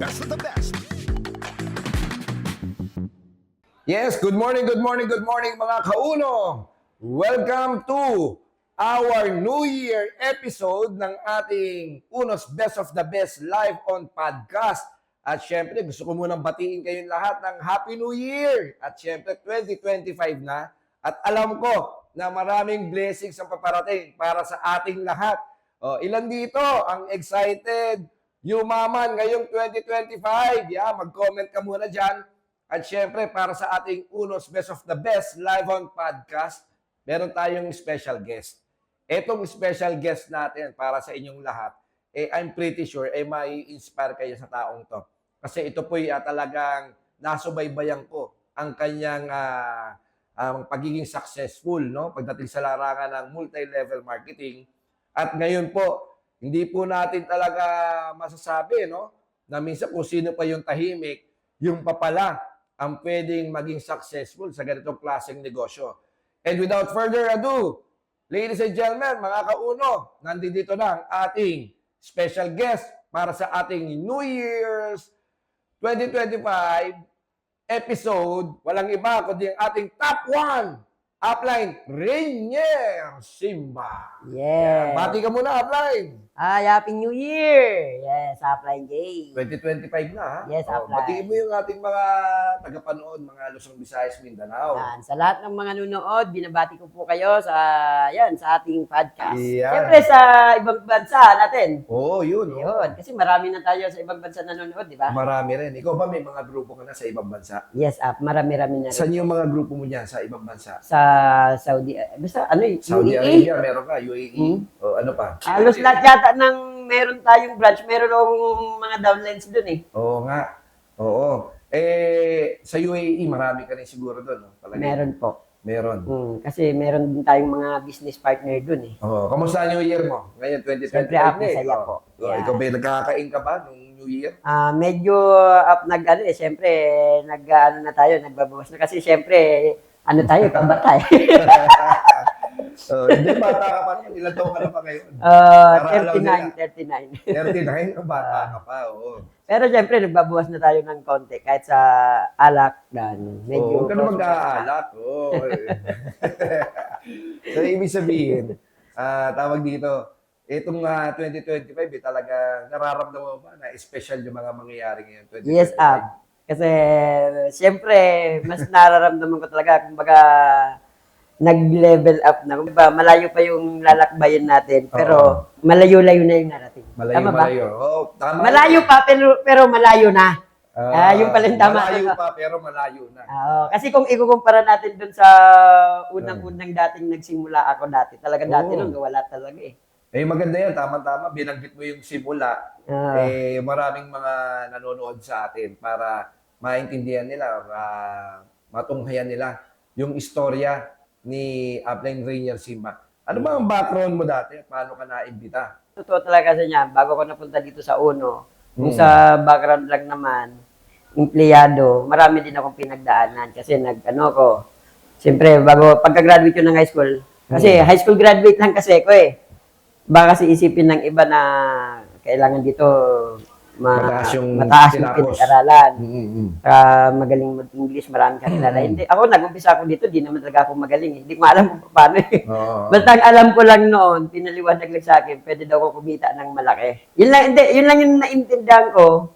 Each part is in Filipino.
best of the best. Yes, good morning mga kauno. Welcome to our New Year episode ng ating Uno's Best of the Best live on podcast. At syempre, gusto ko munang batiin kayong lahat ng Happy New Year. At syempre, 2025 na. At alam ko na maraming blessings ang paparating para sa ating lahat. Ilan dito ang excited, yumaman ngayong 2025? Yeah, mag-comment ka muna dyan. At syempre, para sa ating Uno's Best of the Best live on podcast, meron tayong special guest. Etong special guest natin para sa inyong lahat, I'm pretty sure, mai-inspire kayo sa taong to. Kasi ito po'y talagang nasubaybayan ko ang kanyang pagiging successful, no? Pagdating sa larangan ng multi-level marketing. At ngayon po, hindi po natin talaga masasabi, no? Na minsan kung sino pa yung tahimik, yung papala ang pwedeng maging successful sa ganitong klaseng negosyo. And without further ado, ladies and gentlemen, mga kauno, nandito na ang ating special guest para sa ating New Year's 2025 episode. Walang iba kundi ang ating top 1 upline, Rainier Simba. Yes. Bati ka muna, upline. Happy New Year! Yes, Upline J. 2025 na, ha? Yes, upline. Batiin mo yung ating mga tagapanood, mga Luzon, Visayas, Mindanao. Yan. Sa lahat ng mga nunood, binabati ko po kayo sa ating podcast. Yan. Siyempre sa ibang bansa natin. Oo, yun. Yun. Kasi marami na tayo sa ibang bansa nanonood, di ba? Marami rin. Ikaw ba may mga grupo ka na sa ibang bansa? Yes, marami-rami na rin. Saan yung mga grupo mo niyan sa ibang bansa? Sa Saudi, basta Saudi UAE. Arabia, meron ka, UAE. O ano pa? Halos lahat yata ng meron tayong branch, meron akong mga downlines dun eh. Oo nga. Oo. Sa UAE, marami ka rin siguro doon. No? Palagi. Meron po. Meron. Kasi meron din tayong mga business partner dun eh. Oo. Kamusta New Year mo? Ngayon, 2025 Siyempre, up, na eh. masaya Oo. po. Oo. Yeah. Ikaw ba nagkakain ka ba nung New Year? Medyo up siyempre nagbabawas na kasi siyempre tayo kabata eh. Hindi, bata ka pa rin. Ilan taon ka na pa ngayon? Para alaw nila. 39. 39? Bata ka pa, oo. Pero siyempre nagbabawas na tayo ng konti kahit sa alak dan medyo. Huwag ka na mag-aalak. Oo. So, ibig sabihin, tawag dito, itong 2025, talaga nararamdaman mo ba na special yung mga mangyayari ngayon? 2025? Yes, up. Kasi siyempre mas nararamdaman ko talaga kumbaga nag-level up na. Diba, malayo pa yung lalakbayin natin, pero malayo-layo na yung narating. Malayo. Oh, tama. Malayo pa, pero malayo na. Yung pala yung tama. Malayo pa, pero malayo na. Kasi kung ikukumpara natin dun sa unang-unang dating nagsimula ako dati, talaga dati nung wala talaga eh. Maganda yan, tama-tama. Binanggit mo yung simula. Maraming mga nanonood sa atin para maintindihan nila, matunghayan nila yung istorya ni Upline Rainier Simba. Ano ba ang background mo dati? Paano ka naimbita? Totoo talaga kasi niya, bago ko napunta dito sa Uno, yung sa background lang naman, empleyado, marami din akong pinagdaanan kasi siyempre, pagka-graduate ko ng high school, kasi high school graduate lang kasi ako eh. Baka kasi isipin ng iba na kailangan dito mataas yung pinag-aralan. Magaling mag-English, marami kakilala. Hindi, nag-umpisa ako dito, di naman talaga ako magaling. Hindi ko alam kung paano eh. Basta ang alam ko lang noon, pinaliwanag lang sa akin, pwede daw ako kumita ng malaki. Yun lang yung naintindihan ko,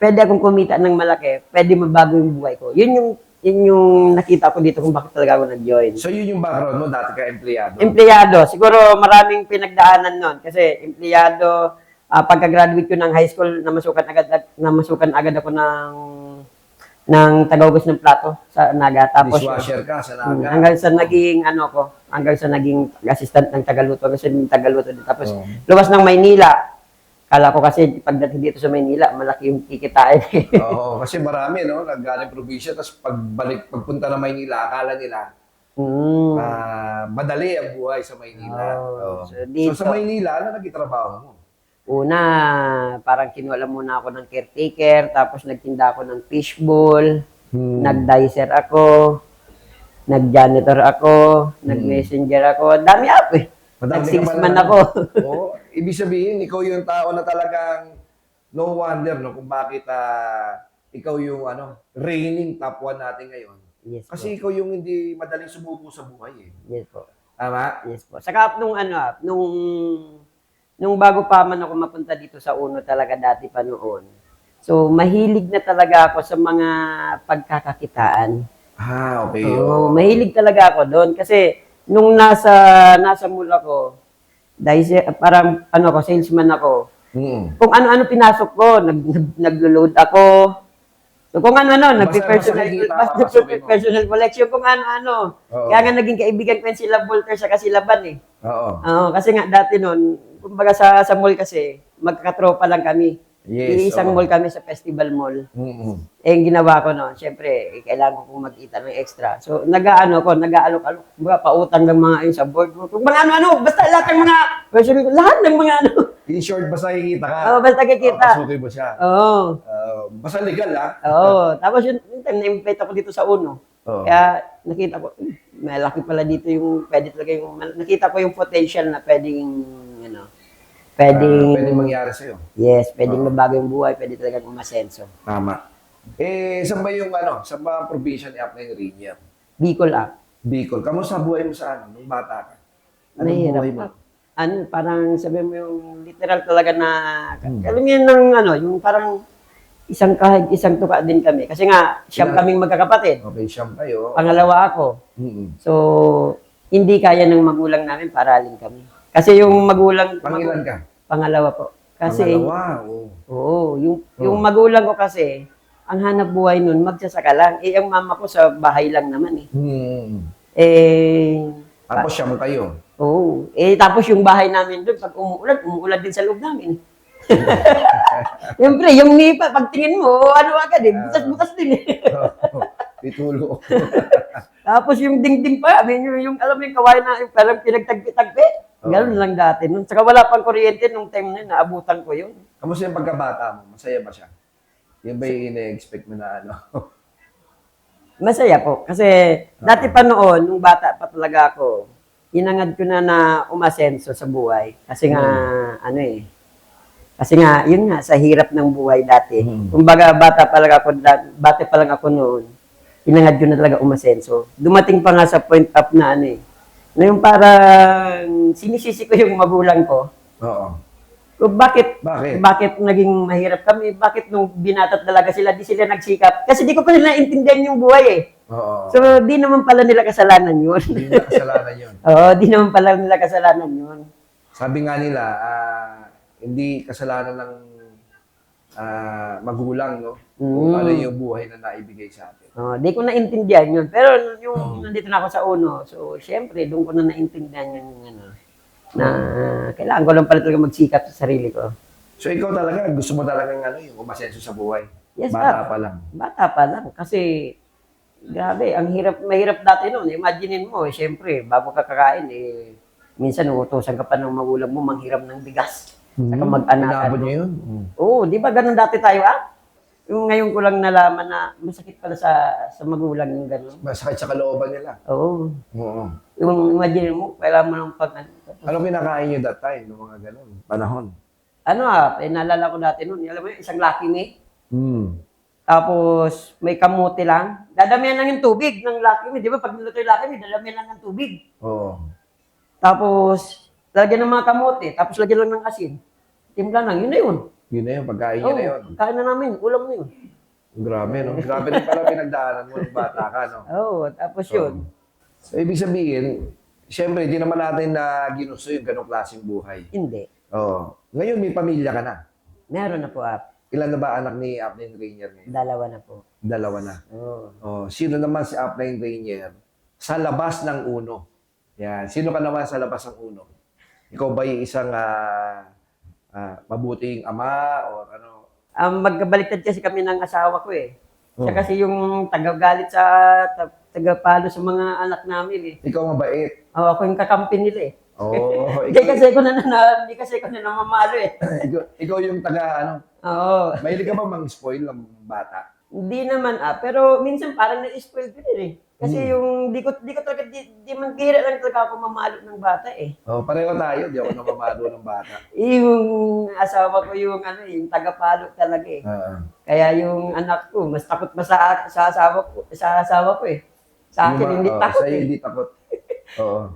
pwede akong kumita ng malaki, pwede mabago yung buhay ko. Yun yung nakita ko dito kung bakit talaga ako nag-join. So yun yung background mo, dati ka empleyado? Empleyado. Siguro maraming pinagdaanan noon kasi empleyado, pagka-graduate ko ng high school, namasukan agad ako ng tagaugas ng plato sa Naga. Tapos dishwasher ka sa Naga? Hanggang sa naging assistant ng tagaluto. Kasi yung tagaluto din. Tapos luwas ng Maynila. Kala ko kasi pagdating dito sa Maynila, malaki yung kikitain. Oo, kasi marami, no? Naggaling probinsya, tapos pagpunta ng Maynila, akala nila, madali ang buhay sa Maynila. So sa Maynila, ano nagkitrabaho mo? Una, parang kinuha muna ako ng caretaker, tapos nagtinda ako ng fishbowl, nag-dicer ako, nag-janitor ako, nag-messenger ako. Dami ako eh. Madami Nag-6 ka pala. man ako. Oo. Ibig sabihin, ikaw yung tao na talagang no wonder no kung bakit ikaw yung reigning top 1 natin ngayon. Yes po. Kasi ikaw yung hindi madaling sumuko sa buhay eh. Yes po. Tama? Yes po. Saka nung bago pa man ako mapunta dito sa Uno talaga dati pa noon. So, mahilig na talaga ako sa mga pagkakakitaan. Okay. Oo, mahilig talaga ako doon kasi nung nasa mall ako, dahil parang salesman ako. Kung ano-ano pinasok ko, naglo-load ako. So kung ano-ano, personal collection, kung ano-ano. Oo. Kaya nga naging kaibigan ko yan sila Volter sa Kasilaban eh. Oo. Oo, kasi nga dati noon, kumbaga sa mall kasi, magkakatropa lang kami. Yes, Iisang oo. mall kami sa Festival Mall. Mm-mm. Eh, yung ginawa ko noon, syempre, kailangan ko magkita ng extra. So, nag-aalok-alok, mga pautang ng mga yun sa board. Kung mga ano-ano, basta lahat ng mga, lahat ng mga ano. In short, basta kikita ka. Oo, basta kikita. Pasukin mo siya. Oo. Basta legal Oo. Tapos yung time na-invite ako dito sa Uno. Oo. Kaya nakita ko, malaki pala dito yung, pwede talaga yung, nakita ko yung potential na pwedeng, Pwede mangyari sa'yo. yes, pwedeng mabago yung buhay, pwede talaga umasenso. Tama. Saan ba saan ba ang probinsya ni Apnay Rainier? Bicol up. Bicol. Kamusta buhay mo sa nung bata ka? Anong Mahirap buhay mo? pa. Parang sabi mo yung literal talaga na, alam mo yun ng yung parang isang tuka din kami. Kasi nga, siyam kaming magkakapatid. Okay, siyam kayo. Pangalawa ako. Mm-mm. So, hindi kaya ng magulang namin paralin kami. Kasi yung Pangilan ka? Pangalawa po. Kasi, Pangalawa, oo, yung magulang ko kasi, ang hanap buhay nun, magsasaka lang. Ang mama ko sa bahay lang naman eh. Tapos siyam kayo. Oo. Tapos yung bahay namin doon, pag umuulan din sa loob namin. Siyempre, yung nipa, pagtingin mo, agad eh, butas-butas din eh. Pitulo. Tapos yung dingding pa, yung alam mo yung kawain na yung parang pinagtagpi-tagpi. Ganun lang dati. Saka wala pang kuryente nung time na yun, naabutan ko yun. Kamusta yung pagkabata mo? Masaya ba siya? Yan ba yung ina-expect mo na Masaya po. Kasi dati pa noon, nung bata pa talaga ako, inangad ko na umasenso sa buhay. Kasi nga, kasi nga, yun nga, sa hirap ng buhay dati. Kumbaga, bata pa lang ako noon, inangad ko na talaga umasenso. Dumating pa nga sa point up na na yung parang sinisisi ko yung magulang ko. Oo. Kung bakit Bakit? naging mahirap kami, bakit nung binata talaga sila, di sila nagsikap. Kasi di ko pa nila naintindihan yung buhay eh. Oo. So, di naman pala nila kasalanan yun. Hindi na kasalanan yun. Oo, di naman pala nila kasalanan yun. Sabi nga nila, hindi kasalanan ng magulang, no? Kung ano yung buhay na naibigay sa atin. Di ko naintindihan yun. Pero yung nandito na ako sa Uno, so syempre, doon ko na naintindihan yun na kailangan ko lang pala talaga magsikap sa sarili ko. So ikaw talaga, gusto mo talaga yung umasenso sa buhay? Yes, Bata pa lang. Bata pa lang. Kasi, grabe, mahirap dati noon. Imaginein mo, syempre, bago ka kakain, minsan uutosan ka pa ng magulang mo, manghiram ng bigas. Saka mag-anakan. Inabot niyo yun? Oo, di ba ganun dati tayo, Yung ngayon ko lang nalaman na masakit pala sa magulang yung gano'n. Masakit sa kalooban nila. Oo. Oo. Yung imagine mo, kailangan mo ng Ano kinakain niyo that time, ng mga gano'n, panahon? Naalala ko dati noon, alam mo yun, isang Lucky Me. Hmm. Tapos, may kamote lang. Dadamihan lang yung tubig ng Lucky Me. Di ba, pag niluto yung Lucky Me, dadamihan lang ng tubig. Oo. Tapos, lagyan ng mga kamote. Tapos, lagyan lang ng asin. Timpla lang, yun na yun. Yun na yun, pagkain niyo na yun. Kain na namin, ulam na yun. Grabe, no? Grabe din pala pinagdaanan mo ng bata ka, no? Oo, tapos yun. So, ibig sabihin, siyempre, hindi naman natin na ginusto yung ganong klaseng buhay. Hindi. Oo. Ngayon, may pamilya ka na. Meron na po, Ilan na ba anak ni Apnine Rainier ngayon? Dalawa na po. Dalawa na. Oo. Oh, sino naman si Apnine Rainier sa labas ng Uno? Yan. Sino ka naman sa labas ng Uno? Ikaw ba yung isang mabuting ama o ano? Magkabaliktad kasi kami ng asawa ko eh. Siya kasi yung tagagalit sa tagapalo sa mga anak namin eh. Ikaw mabait. Ako yung kakampi nila eh. Oh, Hindi kasi ko na namamalo eh. ikaw yung taga Oo. mahilig ka ba mang-spoil ng bata? Hindi naman pero minsan parang na-spoil ko din eh. Kasi yung di ko talaga di man bihira lang talaga ako mamalo ng bata eh. Oh, pareho tayo. Di ako namamalo ng bata. Yung asawa ko yung yung tagapalo talaga eh. Ah. Kaya yung anak ko, mas takot pa sa asawa ko eh. Sa akin, hindi takot sa'yo eh. hindi takot. Oo.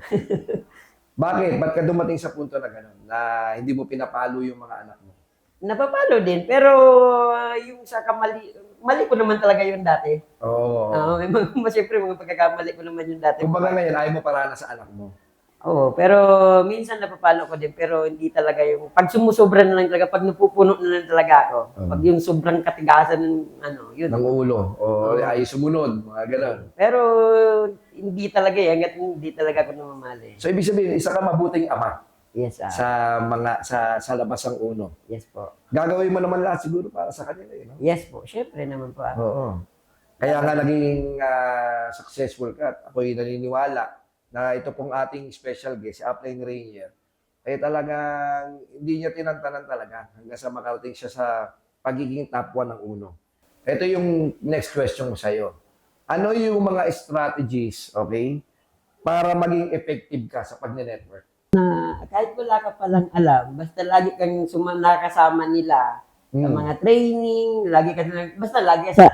Bakit? Ba't ka dumating sa punto na gano'n? Na hindi mo pinapalo yung mga anak mo? Napapalo din, pero yung sa mali ko naman talaga yun dati. Oo. May siyempre, mga pagkakamali ko naman yun dati. Kumbaga ngayon, ayaw mo para sa anak mo. Oo, pero minsan napapalo ko din, pero hindi talaga yung, pag sumusobra na lang talaga, pag napupuno na lang talaga ako, pag yung sobrang katigasan ng yun. Ng ulo. O ay sumunod. Mga gano'n. Pero hindi talaga hanggat hindi talaga ako namamali. So, ibig sabihin, isa ka mabuting ama Yes, sa labas ng uno. yes po. Gagawin mo naman lahat siguro para sa kanila, no? Yes po, syempre naman po. Oo. Kaya nga naging successful ka. At ako'y naniniwala na ito pong ating special guest, si Upline Rainier, ay talagang hindi niya tinantanan talaga hanggang sa makarating siya sa pagiging top 1 ng uno. Ito yung next question ko sa'yo. Ano yung mga strategies, okay, para maging effective ka sa pag-network? Kahit wala ka palang alam, basta lagi kang nakasama nila sa mga training, lagi ka basta lagi ka sa,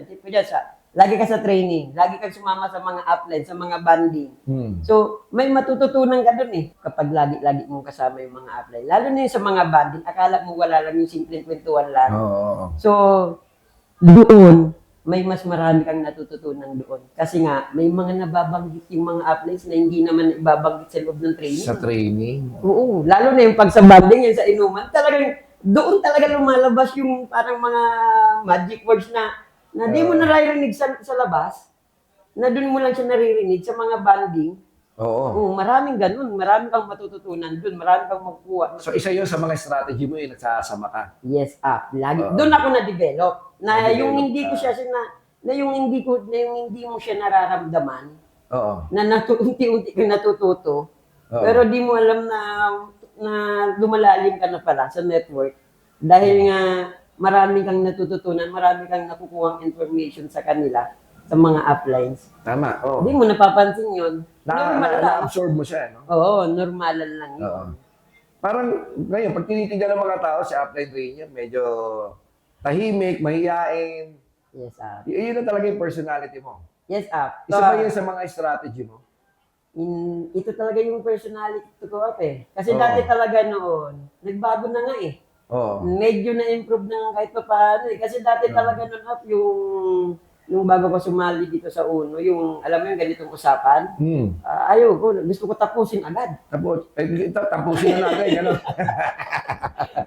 tip ko dyan, lagi ka sa training, lagi kang sumama sa mga upline, sa mga banding. So, may matututunan ka dun eh, kapag lagi mong kasama yung mga upline. Lalo na yung sa mga banding, akala mo wala lang yung simpleng kwentuhan lang. Oo. So, doon, may mas marami kang natututunan doon. Kasi nga, may mga nababanggit yung mga uplines na hindi naman ibabanggit sa loob ng training. Sa training. Oo, lalo na yung pag sa banding, yung sa inuman, talagang doon talaga lumalabas yung parang mga magic words na di mo naririnig sa labas, na doon mo lang siya naririnig sa mga banding. Oo. Oo, maraming ganun. Marami kang matututunan doon. Marami kang makukuha. So, isa yun sa mga strategy mo yung nagsasama ka. Yes, lagi. Doon ako na-develop. Na Na-develop yung hindi ko siya yung hindi mo siya nararamdaman. Oo. Na unti-unti kang natututo. Oo. Pero di mo alam na lumalalim ka na pala sa network. Dahil nga marami kang natututunan, marami kang nakukuhang information sa kanila, sa mga uplines. Tama. Oo. Hindi mo napapansin yun. Normal lang. Na-absorb mo siya, no? Oo, normalan lang yun. Oo. Parang ngayon, pag tinitignan ng mga tao si Upline Rainier, medyo tahimik, mahiyain. Yes, Yun na talaga yung personality mo. Yes, Isa pa yun sa mga strategy mo. Ito talaga yung personality ko eh. Kasi dati talaga noon, nagbago na nga eh. Oo. Medyo na-improve na nga kahit pa paano eh. Kasi dati talaga noon yung bago ko sumali dito sa UNO, yung alam mo yung ganitong usapan, ayaw ko, gusto ko tapusin agad. Tapusin na natin, gano'n.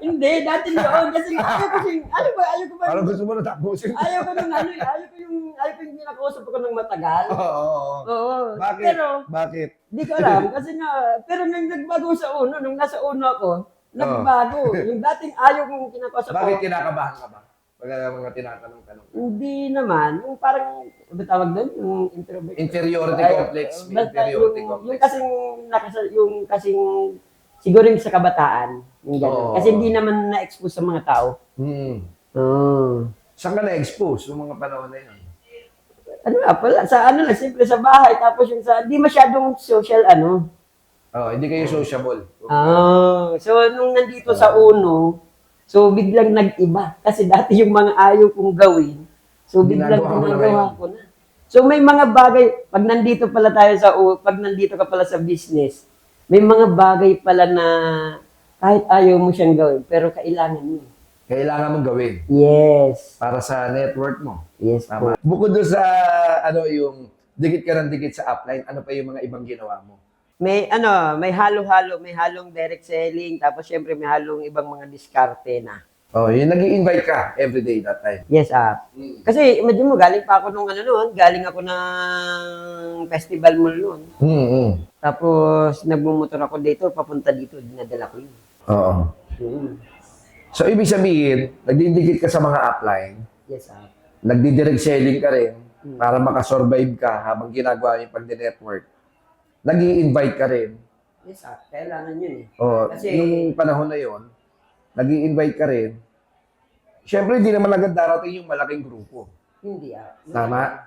Hindi, dati noon, kasi ayaw ko ba, Parang gusto mo na tapusin. ayaw ko yung kinakausap ko ng matagal. Oo. Oo. Bakit? Pero, Bakit? di ko alam, kasi nga, pero nung nagbago sa UNO, nung nasa UNO ako, nagbago. Yung dating ayaw kong kinakausap ko. Bakit kinakabahan ka ba? Pag mga tinatanong-tanong. Hindi naman. Yung parang, ano tawag doon? Yung introvert. Inferiority complex. Inferiority complex. Yung kasing, siguro yung sa kabataan. Yung gano'n. Oo. Kasi hindi naman na-expose sa mga tao. Saan ka na-expose yung mga panahon na yun? Ano nga pala, simple sa bahay. Tapos yung hindi masyadong social, Hindi kayo sociable. So, nung nandito sa UNO, so biglang nag-iba. Kasi dati yung mga ayaw kong gawin, so biglang ginagawa ko na. So may mga bagay, pag nandito ka pala sa business, may mga bagay pala na kahit ayaw mo siyang gawin, pero kailangan mo. Kailangan mong gawin. Yes. Para sa network mo. Yes po. Bukod doon sa, yung dikit ka ng dikit sa upline, ano pa yung mga ibang ginawa mo? May halo-halo, may halong direct selling, tapos syempre may halong ibang mga diskarte na. Yung nag-i-invite ka everyday that time. Yes, Kasi imagine mo, galing pa ako galing ako ng festival mall noon. Tapos nagmumotor ako dito, papunta dito, dinadala ko yun. Oo. So, ibig sabihin, nagdidikit ka sa mga upline, Yes, nagdi-direct selling ka rin para makasurvive ka habang ginagawa yung pag-network. Nag-i-invite ka rin. Yes, kailangan yun eh. Kasi yung panahon na yon, nag-i-invite ka rin. Siyempre, hindi naman agad darating yung malaking grupo. Hindi Tama?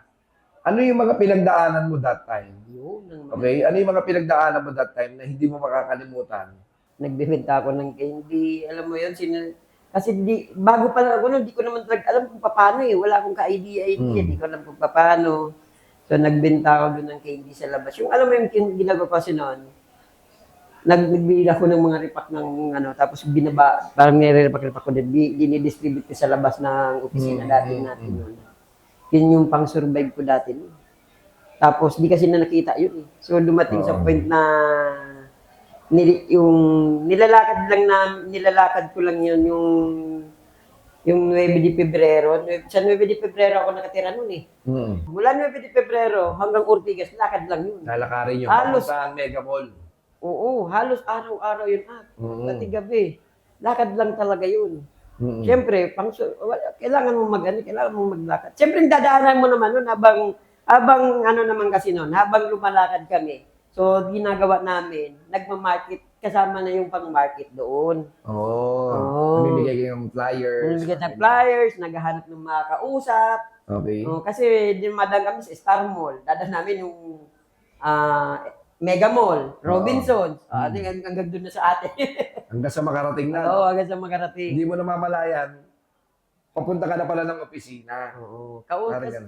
Ano yung mga pinagdaanan mo that time? Yun, Okay? Ano yung mga pinagdaanan mo that time na hindi mo makakalimutan? nagbebenta ako ng candy. Alam mo yun, kasi bago pa lang ako noon, di ko naman talaga alam kung paano eh. Wala akong ka-idea. Di ko alam kung paano. So, nagbenta ako doon ng candy sa labas. Yung alam mo yung ginagawa ko kasi noon, nagbibili ako ng mga repack ng tapos parang nire-repack ko din, dinidistribute ko sa labas ng opisina dati natin noon. Yun yung pang-survive ko dati noon. Tapos, di kasi na nakita yun eh. So, dumating sa point na yung nilalakad ko lang yun, yung 9 de Pebrero. Sa 9 de Pebrero ako nakatira noon eh. Mula 9 de Pebrero hanggang Ortigas, lakad lang yun. Lalakarin yung Halos, sa Mega Mall. oo, halos araw-araw yun pati gabi. Lakad lang talaga yun. Siyempre, kailangan mo kailangan mo maglakad. Siyempre, dadaanan mo naman nun habang naman kasi nun, habang lumalakad kami. So, ginagawa namin, nagmamarket, kasama na yung pang-market doon. Namimigay kayo ng flyers. Namimigay ng flyers, naghahanap ng mga kausap. Okay. Kasi dumadaan kami sa Star Mall. Dadaan namin yung Mega Mall, Robinsons. Hanggang doon na sa atin. Hanggang sa makarating na. Oo, hanggang sa makarating. Hindi mo namamalayan, papunta ka na pala ng opisina. Oo.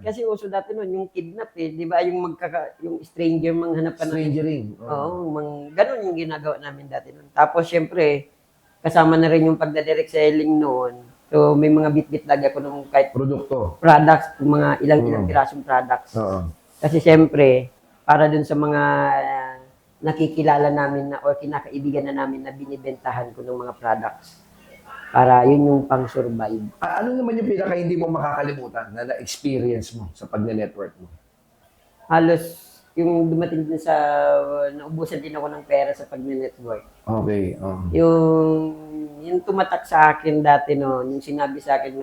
Kasi uso dati nun, yung kidnap eh. Di ba yung yung stranger manghanap ka na. Strangering. Oo, ganun yung ginagawa namin dati nun. Tapos syempre, kasama na rin yung pagdadirect selling noon. So may mga bit-bit lagi ako nung kahit Produkto. products, mga ilang pirasong products. Oo. Kasi syempre, para dun sa mga nakikilala namin na or kinakaibigan na namin na binibentahan ko ng mga products. Para yun yung pang-survive. Ano naman yung pinaka hindi mo makakalimutan na na-experience mo sa pag-network mo? Halos yung dumating din sa naubusan din ako ng pera sa pag-network. Okay. Yung tumatak sa akin dati yung sinabi sa akin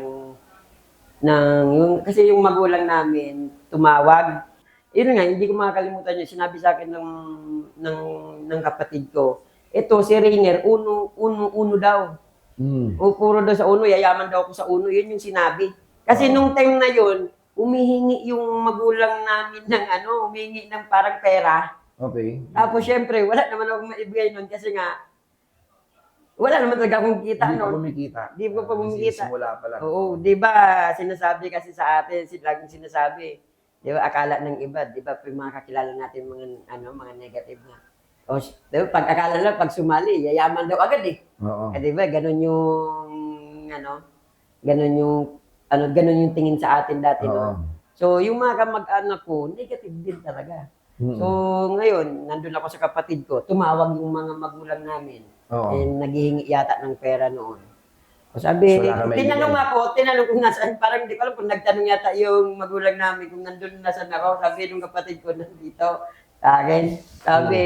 kasi yung magulang namin tumawag. Yun nga, hindi ko makakalimutan yun. Sinabi sa akin ng kapatid ko, ito si Rainer, uno daw. Puro daw sa uno, yayaman daw ako sa uno. Yun yung sinabi. Kasi nung time na yun, humihingi yung magulang namin humihingi ng parang pera. Okay. Tapos syempre, wala naman akong maibigay nun kasi nga, wala naman talaga akong kita. Hindi pa kumikita. Hindi ko pa kumikita. Simula pa lang. Oo, di ba, sinasabi kasi sa atin, laging sinasabi, di ba, akala ng iba, di ba, yung mga kakilala natin mga negative na. O, di ba, pag akala lang, pag sumali, yayaman daw agad eh. Oo. Di ba, ganun yung tingin sa atin dati, no? So, yung mga kamag-anak ko, negative din talaga. So, ngayon, nandun ako sa kapatid ko, tumawag yung mga magulang namin. And naghihingi yata ng pera noon. O sabi, tinanong kung nasaan, parang hindi ko alam kung nagtanong yata yung magulang namin kung nandun nasaan ako. Sabi nung kapatid ko, nandito sa akin. Sabi,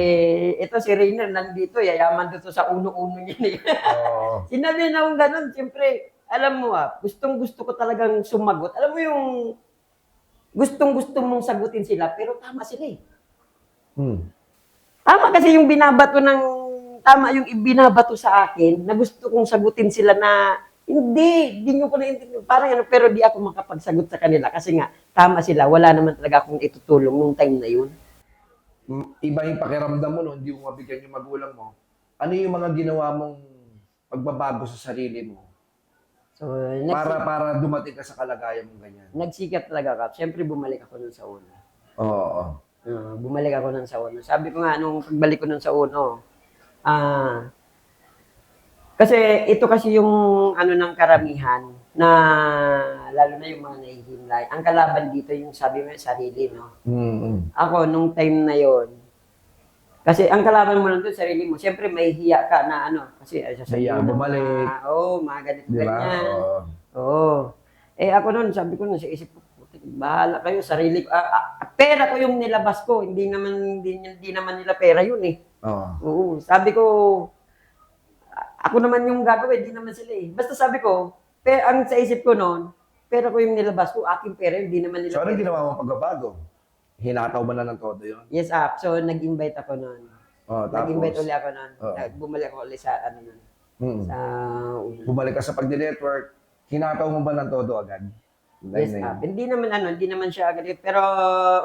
ito si Rainer nandito, yayaman dito sa uno-uno niya. Sinabi na akong ganun, siyempre, alam mo gustong-gusto ko talagang sumagot. Alam mo yung gustong-gusto mong sagutin sila, pero tama sila eh. Tama kasi yung tama yung ibinabato sa akin na gusto kong sagutin sila na hindi nyo ko naintindihan. Parang pero di ako makapagsagot sa kanila kasi nga, tama sila. Wala naman talaga akong itutulong nung time na yun. Iba yung pakiramdam mo hindi mo mabigyan yung magulang mo. Ano yung mga ginawa mong pagbabago sa sarili mo? So, para dumating ka sa kalagayan mong ganyan. Nagsikap talaga, Kap. Siyempre, bumalik ako nun sa uno. Oo. Bumalik ako nun sa uno. Sabi ko nga, nung pagbalik ko nun sa uno, kasi ito kasi yung ng karamihan na lalo na yung mga nahihimlay. Ang kalaban dito yung sabi mo sarili, no? Ako, nung time na yon kasi ang kalaban mo lang doon, sarili mo. Siyempre, may hiya ka na kasi Hiya, bumalik. Mga ganito, Diba? ganyan. Oo. Ako nun, sabi ko sa isip ko, bahala kayo, sarili ko. Pera ko yung nilabas ko. Hindi naman nila pera yun eh. Oo. Sabi ko, ako naman yung gagawin, hindi naman sila eh. Basta sabi ko, ang sa isip ko noon, pera ko yung nilabas ko, aking pera, hindi naman nila So, anong pera. ginawa mo pagbabago? Hinataw mo na ng todo yun? Yes, So, nag-invite ako noon. Nag-invite ulit ako noon. Bumalik ako ulit sa Mm. sa Bumalik ka sa pag-network, hinataw mo ba ng todo agad? Yes, hindi naman siya agad, pero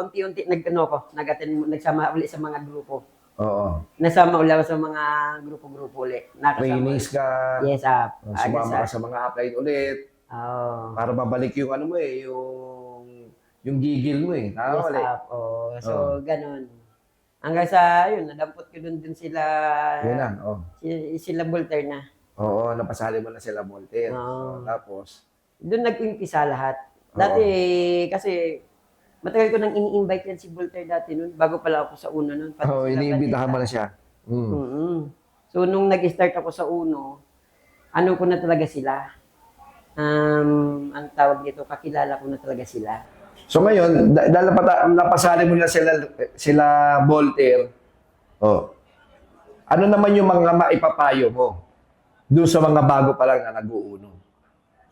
unti-unti nagsama uli sa mga grupo. Oo. Nasama uli ako sa mga grupo-grupo uli. Trainees ka, Yes, sumama ka sa mga upline ulit, Oh, para mabalik yung ano mo yung gigil mo eh. Tama yes, mali? oh. So, Oo. ganun. Hanggang sa, yun, nadampot ko dun sila, Yun na, sila Voltaire na. Oo, napasali mo na sila Voltaire. Oo. Tapos, Doon nag-umpisa lahat. Oo. Dati, kasi, matagal ko nang ini-invite yan si Voltaire dati nun, bago pala ako sa Uno nun. Pati sila iniimbitahan mo Vanessa. na siya. Mm. Mm. So, nung nag-start ako sa Uno, ano ko na talaga sila. Ang tawag dito, kakilala ko na talaga sila. So ngayon, dahil napasali mo na sila Voltaire, ano naman yung mga maipapayo mo doon sa mga bago pa lang na nag-uuno?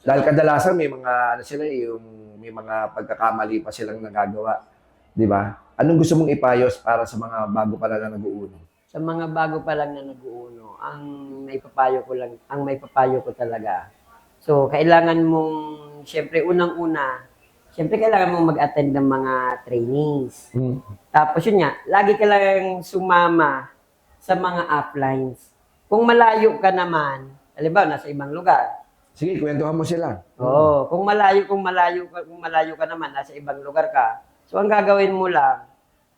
Dahil kadalasan may mga ano sila may mga pagkakamali pa silang nagagawa, 'di ba? Anong gusto mong ipayos para sa mga bago pa lang na nag-uuno? Sa mga bago pa lang na nag-uuno, ang may papayo ko talaga. So, kailangan mong, syempre, unang-una, syempre, kailangan mong mag-attend ng mga trainings. Tapos yun nga, lagi ka lang sumama sa mga uplines. Kung malayo ka naman, halimbawa, nasa ibang lugar. Sige, kwentuhan mo sila. Oo, kung malayo ka naman, nasa ibang lugar ka. So, ang gagawin mo lang,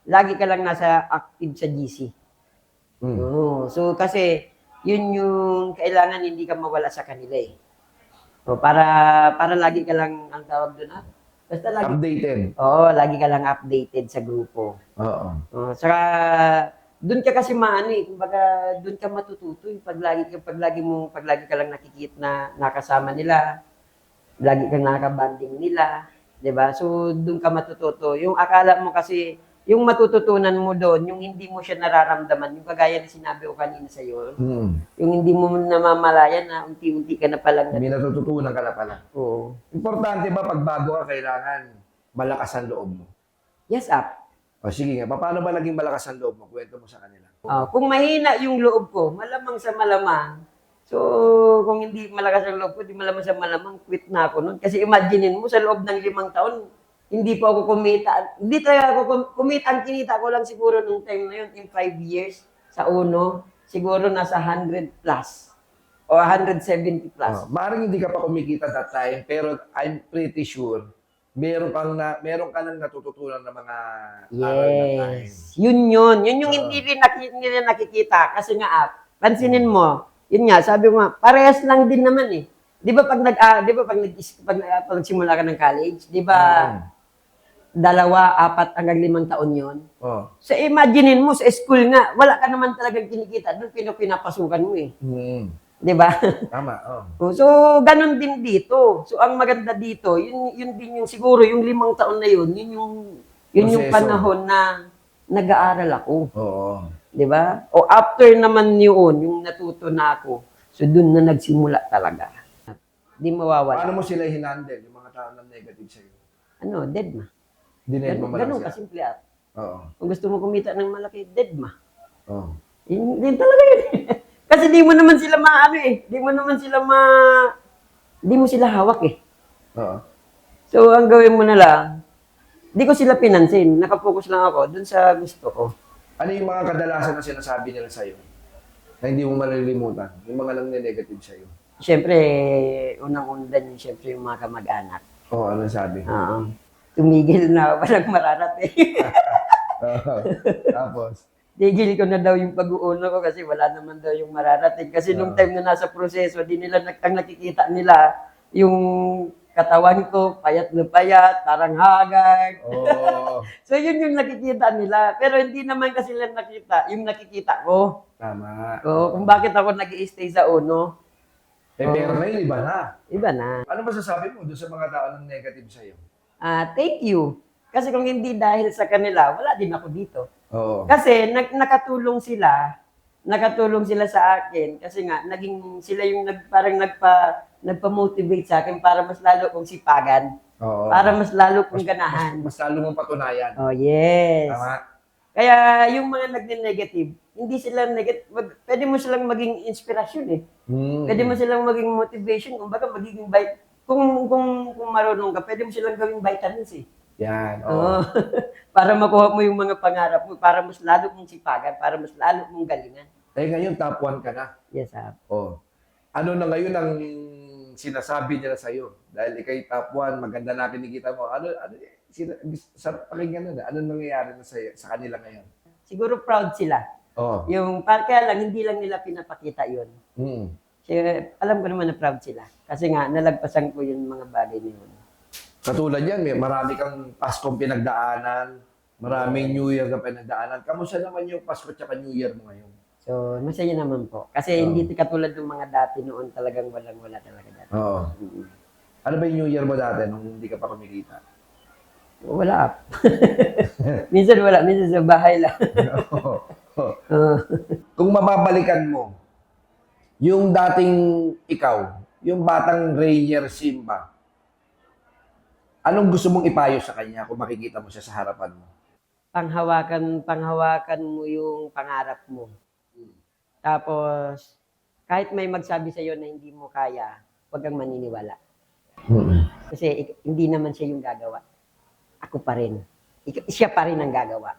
lagi ka lang nasa active sa GC. Oo, so, kasi, yun yung kailangan hindi ka mawala sa kanila eh. O, para lagi ka lang, ang tawag doon basta lagi. Updated. Oo, lagi ka lang updated sa grupo. Oo. Saka, doon ka kasi kumbaga, doon ka matututo. Pag lagi ka lang nakikita na nakasama nila, lagi kang nakabanding nila, 'di ba? So, doon ka matututo. Yung akala mo kasi, yung matututunan mo doon, yung hindi mo siya nararamdaman, yung kagaya na sinabi ko kanina sa iyo, yung hindi mo namamalayan na unti-unti ka na palang May natututunan ka na pala. Oo. Importante ba pag bago ka, kailangan malakas ang loob mo? Yes, up. O sige nga, paano ba naging malakas ang loob mo? Kwento mo sa kanila. Kung mahina yung loob ko, malamang sa malamang. So, kung hindi malakas ang loob ko, di malamang sa malamang, quit na ako nun. Kasi imaginein mo, sa loob ng 5 taon, hindi pa ako kumita. Hindi talaga ako kumita. Ang kinita ko lang siguro nung time na yun, in 5 years, sa Uno, siguro nasa 100 plus. O 170 plus. Maaaring hindi ka pa kumikita that time, pero I'm pretty sure meron ka nang natututunan ng mga aral na time. Yes. Yun. Yun yung hindi rin nakikita. Kasi nga, pansinin mo, yun nga, sabi ko nga, parehas lang din naman eh. Di ba pag nagsimula ka ng college, di ba, 2, 4, hanggang 5 taon yun? So imaginein mo, sa school nga, wala ka naman talagang kinikita. Doon pinapasukan mo eh. Di ba? Tama, So, ganun din dito. So, ang maganda dito, yun din yung siguro, yung 5 taon na yun yung Proseso. panahon na nag-aaral ako. Oo. Di ba? O after naman yun, yung natuto na ako, so dun na nagsimula talaga. Di mawawala. Paano mo sila hinandle, yung mga tao na negative sa'yo? Dead ma. Dined mo Ganun sila? kasimple at. Oo. Kung gusto mo kumita ng malaki, dead ma. Oo. Yun talaga yun. Kasi di mo naman sila di mo sila hawak eh. Oo. So, ang gawin mo na lang, di ko sila pinansin. Nakapokus lang ako dun sa gusto ko. Ano yung mga kadalasan na sinasabi nila sa'yo na hindi mo malilimutan? Yung mga nang negative sa'yo? Siyempre, unang-undan yun, siyempre yung mga kamag-anak. Oo, anong sabi? Tumigil na, walang mararating. Tapos? Tigil ko na daw yung pag-uuno ko kasi wala naman daw yung mararating. Kasi nung time na nasa proseso, di nila ang nakikita nila yung katawan ko, payat na payat, parang haggard. Oo. So yun yung nakikita nila. Pero hindi naman kasi nila nakita, yung nakikita ko. Tama. Kung bakit ako nag-i-stay sa Uno. Pero ngayon, iba na. Iba na. Ano masasabi mo doon sa mga tao ng negative sa'yo? Thank you. Kasi kung hindi dahil sa kanila, wala din ako dito. Oo. Kasi nakatulong sila sa akin kasi nga sila yung nagpa-motivate sa akin para mas lalo kong sipagan. Oo. Para mas lalo kong ganahan. Mas lalo mong patunayan. Oh, yes. Tama. Kaya yung mga nagne-negative, hindi sila negative, pwede mo silang maging inspirasyon eh. Pwede mo silang maging motivation, kumbaga magiging kung marunong ka, pwede mo silang gawing vitamins eh. Yan. Oo. Para makuha mo yung mga pangarap mo, para mas lalo mong sipagan, para mas lalo mong galingan. Eh ngayon, top 1 ka na. Yes, sir. Oh. Ano na ngayon ang sinasabi nila sa'yo? Dahil ikay top 1, maganda na kinikita mo. Sarap pakinggan na. Ano nangyayari na sa kanila ngayon? Siguro proud sila. Oh. Kaya lang, hindi lang nila pinapakita yun. Mm. Kaya, alam ko naman na proud sila. Kasi nga, nalagpasan ko yung mga bagay na yun. Katulad yan, marami kang Paskong pinagdaanan, maraming New Year ka pinagdaanan. Kamusta naman yung Pasko at New Year mo ngayon? So, masaya naman po. Kasi hindi katulad ng mga dati noon, talagang walang-wala talaga dati. Oo. Mm. Ano ba yung New Year mo dati nung hindi ka pa kumikita? Wala. Minsan wala, minsan sa bahay lang. Oo. Kung mababalikan mo, yung dating ikaw, yung batang Rainier Simba, anong gusto mong ipayo sa kanya kung makikita mo siya sa harapan mo? Panghawakan mo yung pangarap mo. Tapos, kahit may magsabi sa iyo na hindi mo kaya, huwag kang maniniwala. Kasi hindi naman siya yung gagawa. Ako pa rin. Siya pa rin ang gagawa.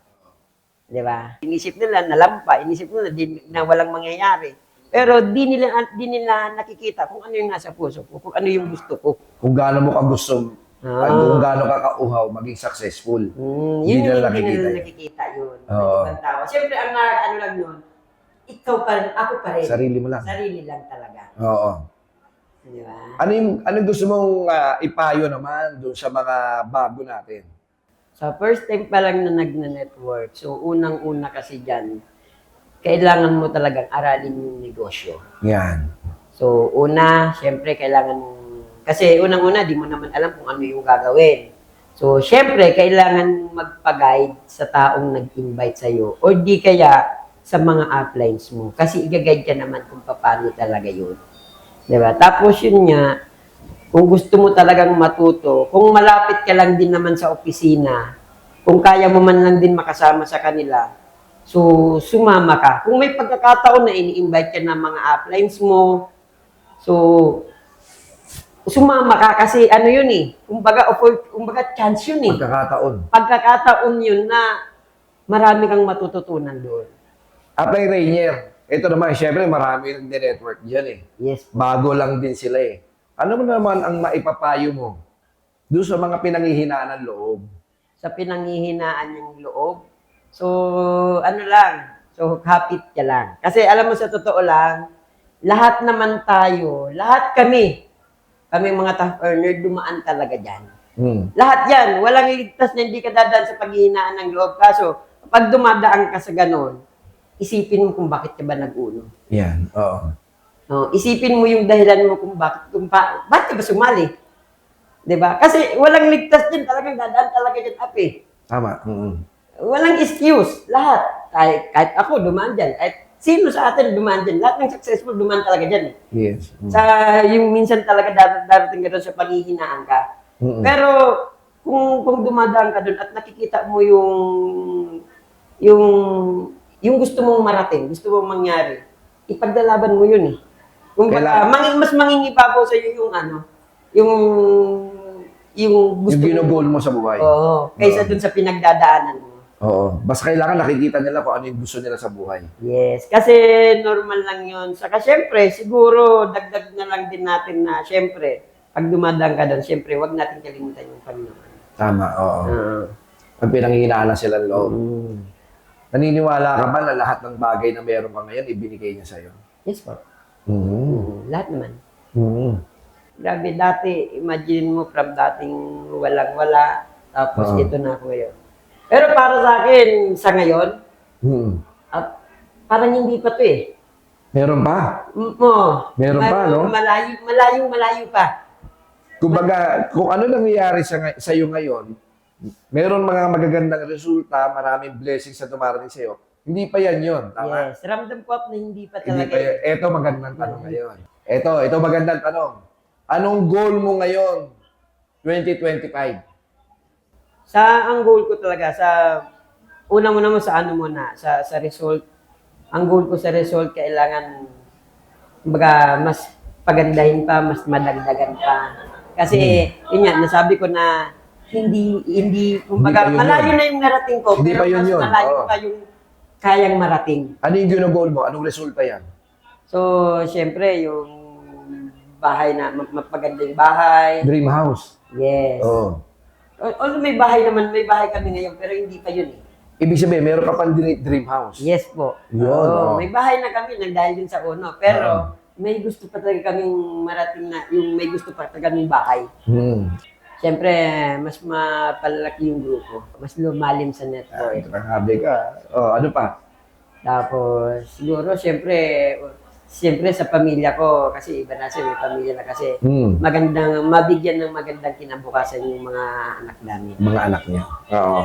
Di ba? Inisip nila nalampa, inisip nila na walang mangyayari. Pero di nila nakikita kung ano yung nasa puso ko, kung ano yung gusto ko. Kung gaano mo ka gusto, kung gaano ka kauhaw, maging successful. Yun yung hindi nila nakikita yun. Oo. Ibang tao. Siyempre, ang ano lang yun, ikaw pa rin, ako pa rin. Sarili mo lang. Sarili lang talaga. Oo. Di ba? Anong gusto mong ipayo naman doon sa mga bago natin? So, first time pa lang na nag-network. So, unang-una kasi dyan, kailangan mo talagang aralin yung negosyo. Yan. So, una, syempre, kailangan mong... Kasi unang-una, di mo naman alam kung ano yung gagawin. So, syempre, kailangan magpa-guide sa taong nag-invite sa'yo. O di kaya sa mga uplines mo. Kasi i-guide ka naman kung paano talaga yun. Diba? Tapos yun nga, kung gusto mo talagang matuto, kung malapit ka lang din naman sa opisina, kung kaya mo man lang din makasama sa kanila, so sumama ka. Kung may pagkakataon na ini-invite ka ng mga uplines mo, so sumama ka kasi ano yun eh, kumbaga chance yun eh. Pagkakataon yun na marami kang matututunan doon. Atay Rainier, ito naman, syempre marami ng network dyan eh. Yes. Bago lang din sila eh. Ano mo naman ang maipapayo mo doon sa mga pinanghihinaan ng loob? Sa pinanghihinaan ng loob, so ano lang, so kapit ka lang. Kasi alam mo sa totoo lang, lahat naman tayo, lahat kami mga top earner, dumaan talaga dyan. Lahat yan, walang ligtas na hindi ka dadaan sa paghihinaan ng loob. Kaso, pag dumadaan ka sa ganon, isipin mo kung bakit ka ba nag-uno. Yan, oo. No, isipin mo yung dahilan mo kung bakit ka ba sumali. 'Di ba? Kasi walang ligtas din, talagang dadaan talaga dyan up eh. Tama. Walang excuse, lahat. Kahit ako dumaan dyan, kahit sino sa atin dumaan dyan, lahat ng successful dumaan talaga dyan eh. Yes. Sa yung minsan talaga darating ka doon sa panghihinaan ka. Pero kung dumadaan ka doon at nakikita mo yung gusto mong marating, gusto mong mangyari, ipaglalaban mo yun eh. Kung mas mangingibabaw sa iyo yung gusto yung ginugol mo sa buhay. Oo, kaysa dun sa pinagdadaanan mo. Oo. Basta kailangan nakikita nila kung ano yung gusto nila sa buhay. Yes, kasi normal lang yun. Saka syempre, siguro dagdag na lang din natin na syempre, pag dumadaan ka doon, syempre, wag natin kalimutan yung Panginoon. Tama, oo. Pag pinanghihinaan na sila ng loob. Naniniwala ka ba na lahat ng bagay na meron ka ngayon, ibinigay niya sa'yo? Yes po. Lahat naman. Grabe, dati, imagine mo from dating walang-wala, tapos ito na ako ngayon. Pero para sa akin, sa ngayon, parang hindi pa to eh. Meron pa? Meron pa, no? Malayo pa. Kumbaga, kung ano nangyayari sa iyo ngayon, meron mga magagandang resulta, maraming blessings na dumarating sa iyo. Hindi pa yan yun, tama? Yes, ramdam ko na hindi pa Hindi talaga. pa yan. Ito magandang tanong ngayon. Ito magandang tanong. Anong goal mo ngayon, 2025? Ang goal ko talaga, una mo naman sa ano muna, sa result. Ang goal ko sa result, kailangan, kumbaga, mas pagandahin pa, mas madagdagan pa. Kasi, yun nga, nasabi ko na hindi, kumbaga, pa yun malayo yun. na yung narating ko, Hindi pero pa yun mas yun. malayo Oo. pa yung kayang marating. Ano yung ginagol mo? Anong resulta yan? So, syempre, yung bahay na, mapaganda yung bahay. Dream house. Yes. Oo. Although may bahay naman, may bahay kami ngayon, pero hindi pa yun eh. Ibig sabihin, meron ka pang dream house. Yes po. Yun, Oo, oo. may bahay na kami, nagdahil din sa uno. Pero, Oo. may gusto pa talaga kaming marating na, yung may gusto pa talaga kaming bahay. Hmm. Siyempre, mas mapalaki yung grupo. Mas lumalim sa network. Grabe ka. Oh, ano pa? Tapos, siguro, siyempre sa pamilya ko, kasi iba na siya, may pamilya na kasi, Hmm. mabigyan ng magandang kinabukasan yung mga anak namin. Mga anak niya. Oo.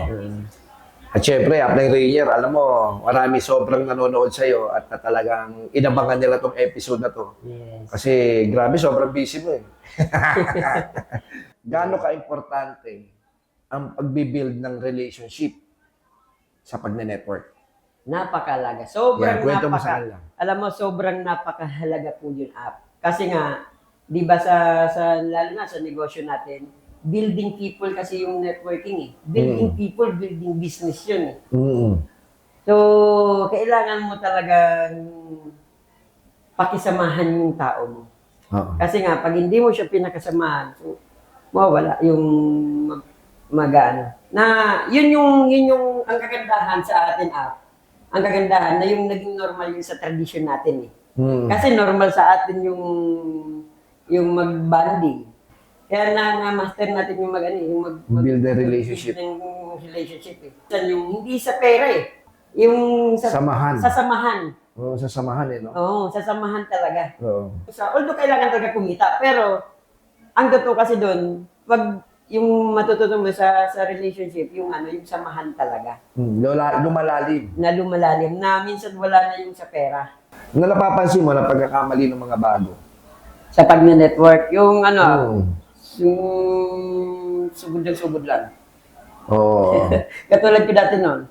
At syempre, after the year, alam mo, marami sobrang nanonood sa'yo at na talagang inabangan nila tong episode na to. Yes. Kasi grabe, sobrang busy mo eh. Gaano ka-importante ang pagbibuild ng relationship sa pagne-network? Napakalaga. Sobrang Yan, kwento mo sa kanila. Alam mo, sobrang napakahalaga po yung app. Kasi nga, di ba lalo na sa negosyo natin, building people kasi yung networking eh. Building people, building business yun eh. Mm. So, kailangan mo talagang pakisamahan yung tao mo. Oo. Kasi nga, pag hindi mo siya pinakasamahan, so, mawawala yung mag-ano. Na, yun yung ang kagandahan sa atin app. Ang kagandahan na yung naging normal yun sa tradition natin eh. Mm. Kasi normal sa atin yung mag-bonding. Kaya na-master natin yung Build a relationship. Yung relationship eh. Yung hindi sa pera eh. Yung Samahan. Sa samahan. Oo, sa samahan eh, no? Oo, sa samahan talaga. Oo. Although kailangan talaga kumita, pero ang totoo kasi doon, pag yung matututo mo sa relationship, yung samahan talaga. Lumalalim. Na lumalalim, na minsan wala na yung sa pera. Na napapansin mo na pagkakamali ng mga bago. Sa pag-network, yung Mm. yung sugod lang. Oo. Katulad ko dati noon,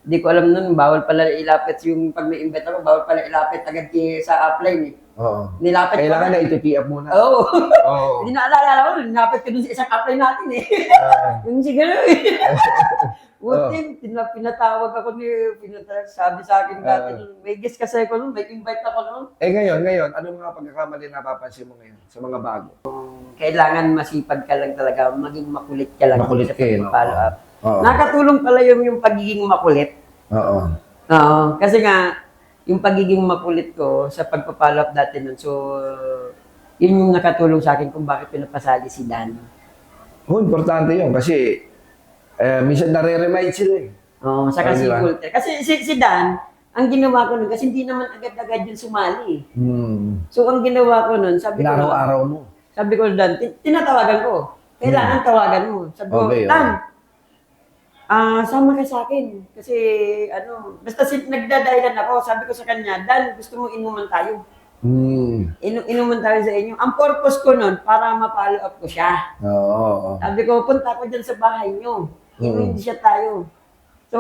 di ko alam noon, bawal pala ilapit yung pag may invite ako, bawal pala ilapit agad sa upline eh. Oo. Nilapit ko Kailangan na iti-tee-up muna. Oo. Oo. Hindi na alala ko, nilapit ko dun sa isang upline natin eh. Yung siguro eh. Buti, pinatawag ako sabi sa akin dati, may guest kasi ako noon, may invite ako noon. Ngayon, ano mga pagkakamali napapansin mo ngayon sa mga bago? Kailangan masipag ka lang talaga, maging makulit ka lang Makulit sa ka eh, no? pag-follow up. Oo. Nakatulong pala yung pagiging makulit. Oo. Oo, kasi nga, yung pagiging makulit ko sa pagpa-follow up dati nun, so, yun yung nakatulong sa akin kung bakit pinapasali si Dan. Oh, importante yun kasi minsan nare-remind sila eh. Oo, saka Ano si ba? Walter. Kasi si Dan, ang ginawa ko nun, kasi hindi naman agad-agad yun sumali eh. So, ang ginawa ko nun, sabi ko, Araw-araw mo. sabi ko, Dan, tinatawagan ko. Kailangan tawagan mo. Sabi ko, Okay, Dan, sama ka sa akin. Kasi, basta nagdadahilan ako, sabi ko sa kanya, Dan, gusto mo inuman tayo. Inuman tayo sa inyo. Ang purpose ko nun, para ma-follow up ko siya. Oo. Sabi ko, punta ko dyan sa bahay nyo. Inuman siya tayo. So,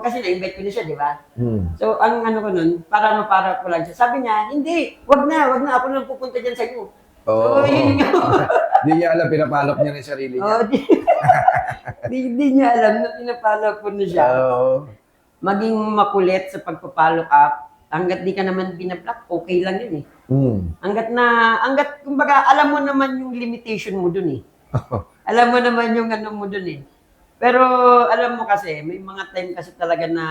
kasi na-invite ko na siya, di ba? So, ang ko nun, para ma-follow up ko lang siya. Sabi niya, hindi, wag na, ako nang pupunta dyan sa inyo. Oo. So, yun nga. Hindi niya alam, pinapalop niya na yung sarili niya. Oh, di niya alam na pinapollow up ko na siya. Oo. Maging makulit sa pagpa-follow up. Hanggat di ka naman binablock, okay lang yun eh. Hanggat, kumbaga, alam mo naman yung limitation mo dun eh. Alam mo naman yung mo dun eh. Pero, alam mo kasi, may mga time kasi talaga na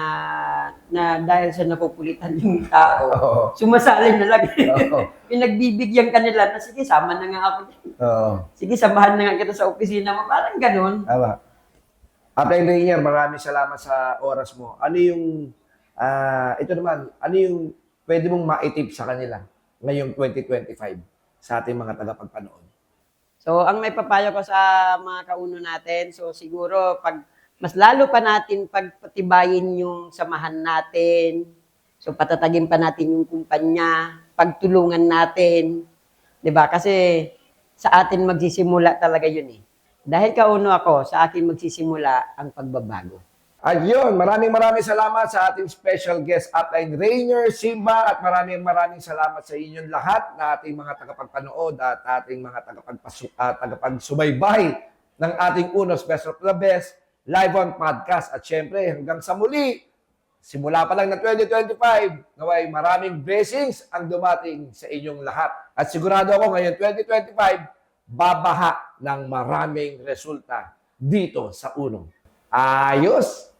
dahil sa nakukulitan yung tao, Oo. sumasali na lang. Oo. Pinagbibigyan ka nila na, sige, sama na nga ako. Oo. Sige, samahan na nga kita sa opisina mo. Parang ganun. Tama. After the year, maraming salamat sa oras mo. Ano yung, ito naman, ano yung pwede mong ma-tip sa kanila ngayong 2025 sa ating mga tagapagpanood? So, ang may papayo ko sa mga kauno natin, so siguro, mas lalo pa natin pagpatibayin yung samahan natin, so patatagin pa natin yung kumpanya, pagtulungan natin, di ba? Kasi sa atin magsisimula talaga yun eh. Dahil kauno ako, sa akin magsisimula ang pagbabago. At yun, maraming salamat sa ating special guest Upline Rainier, Simba, at maraming salamat sa inyong lahat na ating mga tagapagpanood at ating mga tagapagsubaybay ng ating Unos Best of the Best live on podcast. At syempre, hanggang sa muli, simula pa lang ng 2025, naway maraming blessings ang dumating sa inyong lahat. At sigurado ako ngayon 2025, babaha ng maraming resulta dito sa Uno. Ayos!